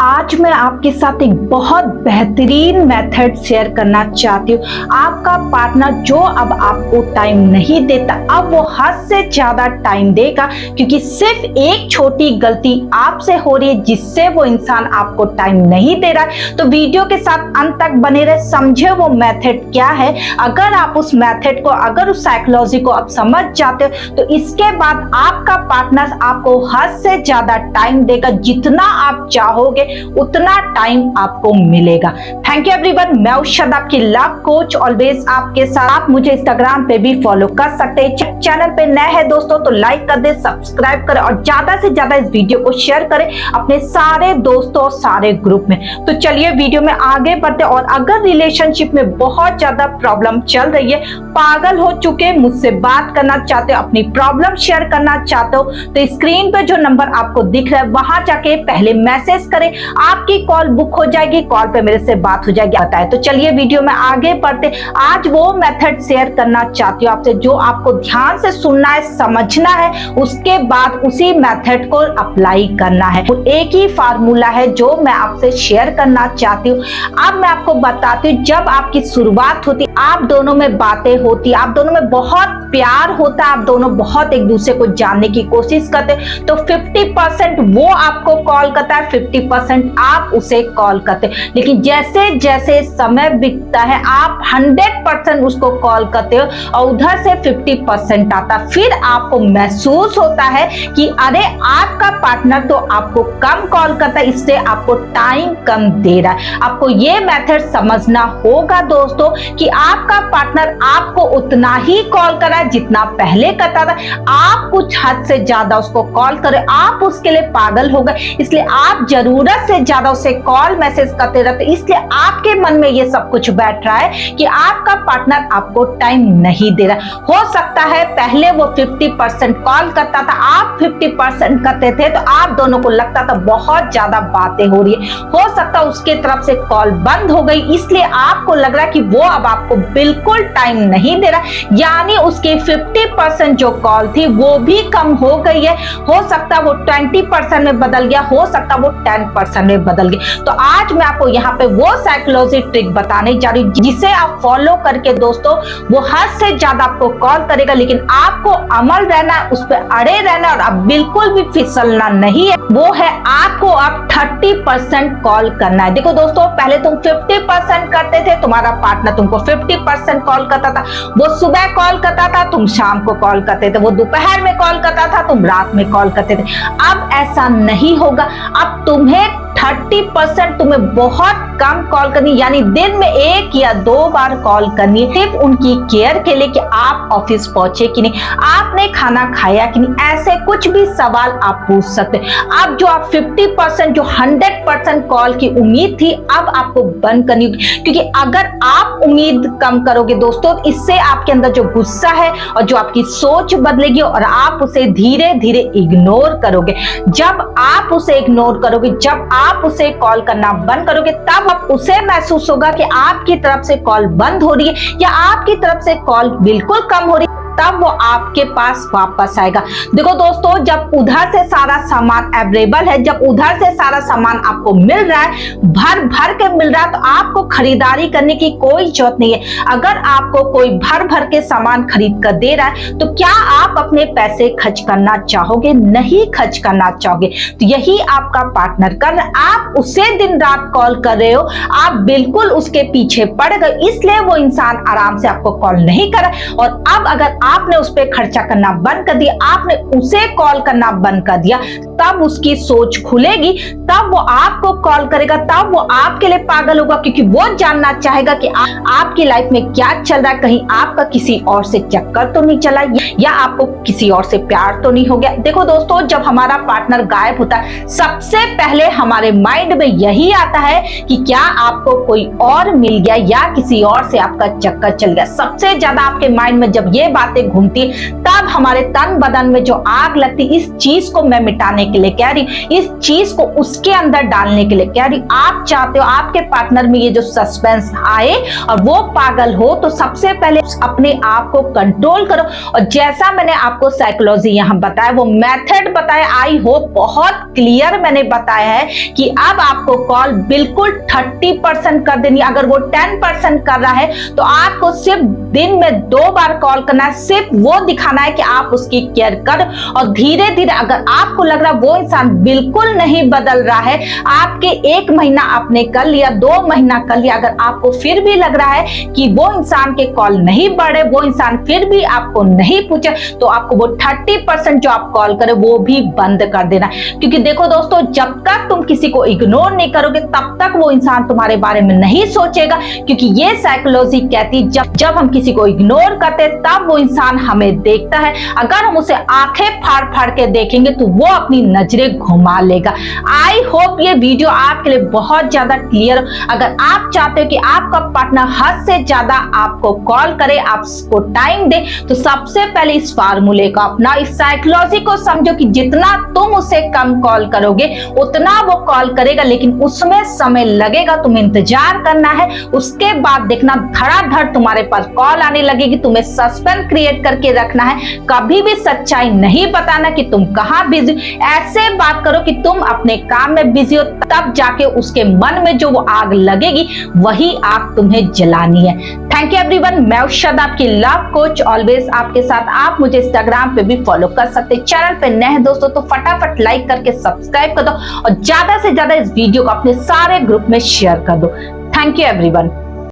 आज मैं आपके साथ एक बहुत बेहतरीन मेथड शेयर करना चाहती हूँ। आपका पार्टनर जो अब आपको टाइम नहीं देता, अब वो हद से ज्यादा टाइम देगा, क्योंकि सिर्फ एक छोटी गलती आपसे हो रही है जिससे वो इंसान आपको टाइम नहीं दे रहा है। तो वीडियो के साथ अंत तक बने रहे, समझे वो मेथड क्या है। अगर आप उस मेथड को, अगर उस साइकोलॉजी को आप समझ जाते हो तो इसके बाद आपका पार्टनर आपको हद से ज्यादा टाइम देगा। जितना आप चाहोगे उतना टाइम आपको मिलेगा। Thank you everyone. मैं उषा, आपकी लव कोच, ऑलवेज आपके साथ। आप मुझे इंस्टाग्राम पे भी फॉलो कर सकते हैं। चैनल पे नए हैं दोस्तों तो लाइक कर दे, सब्सक्राइब करें और ज्यादा से ज्यादा इस वीडियो को शेयर करें अपने सारे दोस्तों और सारे ग्रुप में। तो चलिए वीडियो में आगे बढ़ते। और अगर रिलेशनशिप में बहुत ज्यादा प्रॉब्लम चल रही है, पागल हो चुके, मुझसे बात करना चाहते हो, अपनी प्रॉब्लम शेयर करना चाहते हो, तो स्क्रीन पे जो नंबर आपको दिख रहा है वहां जाके पहले मैसेज करें। आपकी कॉल बुक हो जाएगी, कॉल पे मेरे से बात हो जाएगी। आता है तो चलिए वीडियो में आगे बढ़ते। आज वो मेथड शेयर करना चाहती हूँ आपसे जो आपको ध्यान से सुनना है, समझना है, उसके बाद उसी मेथड को अप्लाई करना है। तो एक ही फार्मूला है जो मैं आपसे शेयर करना चाहती हूँ। अब मैं आपको बताती हूँ, जब आपकी शुरुआत होती, आप दोनों में बातें होती, आप दोनों में बहुत प्यार होता, आप दोनों बहुत एक दूसरे को जानने की कोशिश करते, तो 50% वो आपको कॉल करता है, 50% आप उसे कॉल करते। लेकिन जैसे जैसे समय बीतता है आप 100% उसको कॉल करते हो और उधर से 50% आता। फिर आपको महसूस होता है कि अरे आपका पार्टनर तो आपको कम कॉल करता है, इससे आपको टाइम कम दे रहा है। आपको ये मेथड समझना होगा दोस्तों कि आपका पार्टनर आपको उतना ही कॉल करा जितना पहले करता था। आप कुछ हद से ज्यादा उसको कॉल करें, आप उसके लिए पागल हो गए, इसलिए आप जरूरत से ज्यादा उसे कॉल मैसेज करते रहते। इसलिए आपके मन में ये सब कुछ बैठ रहा है कि आपका पार्टनर आपको टाइम नहीं दे रहा। हो सकता है पहले वो 50% कॉल करता था, आप 50% करते थे, तो आप दोनों को लगता था बहुत ज्यादा बातें हो रही है। हो सकता है उसके तरफ से कॉल बंद हो गई, इसलिए आपको लग रहा है कि वो अब आपको बिल्कुल टाइम नहीं दे रहा, यानी उसकी 50% जो कॉल थी वो भी कम हो गई है। हो सकता है वो 20% में बदल गया, हो सकता है वो 10% में बदल गया। तो आज मैं आपको यहाँ पे वो साइकोलॉजी ट्रिक बताने जा रही हूँ जिसे आप फॉलो करके दोस्तों वो हद से ज्यादा आपको कॉल करेगा, लेकिन आपको अमल रहना, उस पर अड़े रहना और अब बिल्कुल भी फिसलना नहीं है। वो है आपको अब 30% कॉल करना है। देखो दोस्तों, पहले तुम 50% करते थे, तुम्हारा पार्टनर तुमको 50% कॉल करता था। वो सुबह कॉल करता था, तुम शाम को कॉल करते थे। वो दोपहर में कॉल करता था, तुम रात में कॉल करते थे। अब ऐसा नहीं होगा। अब तुम्हें 30% तुम्हें बहुत कम कॉल करनी, यानी दिन में 1 या 2 बार कॉल करनी है, सिर्फ उनकी केयर के लिए कि आप ऑफिस पहुंचे कि नहीं, आपने खाना खाया कि नहीं। ऐसे कुछ भी सवाल आप पूछ सकते हैं। अब जो आप 50%, जो 100% कॉल की उम्मीद थी, अब आपको बंद करनी होगी, क्योंकि अगर आप उम्मीद कम करोगे दोस्तों, इससे आपके अंदर जो गुस्सा है और जो आपकी सोच बदलेगी और आप उसे धीरे धीरे इग्नोर करोगे। जब आप उसे इग्नोर करोगे, जब आप उसे कॉल करना बंद करोगे, तब आप उसे महसूस होगा कि आपकी तरफ से कॉल बंद हो रही है या आपकी तरफ से कॉल बिल्कुल कम हो रही है, तब वो आपके पास वापस आएगा। देखो दोस्तों, जब उधर से सारा सामान अवेलेबल है, जब उधर से सारा सामान आपको मिल रहा है, भर भर के मिल रहा है, तो आपको खरीदारी करने की कोई जरूरत नहीं है। अगर आपको कोई भर भर के सामान खरीद कर दे रहा है, तो क्या आप अपने पैसे खर्च करना चाहोगे? नहीं खर्च करना चाहोगे। तो यही आपका पार्टनर कर रहा है। आप उसे दिन रात कॉल कर रहे हो, आप बिल्कुल उसके पीछे पड़ गए, इसलिए वो इंसान आराम से आपको कॉल नहीं कर रहा। और अब अगर आपने उस पर खर्चा करना बंद कर दिया, आपने उसे कॉल करना बंद कर दिया, तब उसकी सोच खुलेगी, तब वो आपको कॉल करेगा, तब वो आपके लिए पागल होगा, क्योंकि वो जानना चाहेगा कि आपकी लाइफ में क्या चल रहा है। कहीं आपका किसी और से चक्कर तो नहीं चला या आपको किसी और से प्यार तो नहीं हो गया। देखो दोस्तों, जब हमारा पार्टनर गायब होता है, सबसे पहले हमारे माइंड में यही आता है कि क्या आपको कोई और मिल गया या किसी और से आपका चक्कर चल गया। सबसे ज्यादा आपके माइंड में जब ये बात बातें घूमती है, तब हमारे तन बदन में जो आग लगती, इस चीज को मैं मिटाने के लिए कह रही हूं, इस चीज को उसके अंदर डालने के लिए कह रही हूं। आप चाहते हो आपके पार्टनर में ये जो सस्पेंस आए और वो पागल हो, तो सबसे पहले अपने आप को कंट्रोल करो। और जैसा मैंने आपको साइकोलॉजी यहां बताया, वो मेथड बताया, आई होप बहुत क्लियर मैंने बताया है कि अब आपको कॉल बिल्कुल 30% कर देनी। अगर वो 10% कर रहा है तो आपको सिर्फ दिन में 2 बार कॉल करना है, सिर्फ वो दिखाना है कि आप उसकी केयर कर। और धीरे धीरे अगर आपको लग रहा है वो इंसान बिल्कुल नहीं बदल रहा है, आपके 1 महीना आपने कर लिया, 2 महीना कर लिया, अगर आपको फिर भी लग रहा है कि वो इंसान के कॉल नहीं बढ़े, वो इंसान फिर भी आपको नहीं पूछे, तो आपको वो 30% जो आप कॉल करे वो भी बंद कर देना। क्योंकि देखो दोस्तों, जब तक तुम किसी को इग्नोर नहीं करोगे तब तक वो इंसान तुम्हारे बारे में नहीं सोचेगा। क्योंकि ये साइकोलॉजी कहती जब हम किसी को इग्नोर करते तब वो इंसान हमें देखता है। अगर हम उसे आंखें फाड़ फाड़ के देखेंगे तो वो अपनी नजरें घुमा लेगा। आई होप ये वीडियो आपके लिए बहुत ज्यादा क्लियर हो। अगर आप चाहते हो कि आपका पार्टनर हद से ज्यादा आपको कॉल करे, आपको टाइम दे, तो सबसे पहले इस फार्मूले को अपना, इस साइकोलॉजी को समझो कि जितना तुम उसे कम कॉल करोगे उतना वो कॉल करेगा, लेकिन उसमें समय लगेगा, तुम्हें इंतजार करना है। उसके बाद देखना धड़ाधड़ तुम्हारे पास कॉल आने लगेगी। तुम्हें सस्पेंस क्रिएट करके रखना है, कभी भी सच्चाई नहीं बताना कि तुम कहां बिजी। ऐसे बात करो कि तुम अपने काम में बिजी हो, तब जाके उसके मन में जो वो आग लगेगी वही आग तुम्हें जलानी है। थैंक यू एवरीवन, मैं उषा आपकी लव कोच, ऑलवेज आपके साथ। आप मुझे इंस्टाग्राम पे भी फॉलो कर सकते। चैनल पे नए हैं दोस्तों तो फटाफट लाइक करके सब्सक्राइब कर दो और ज्यादा से ज्यादा इस वीडियो को अपने सारे ग्रुप में शेयर कर दो। Thank you everyone.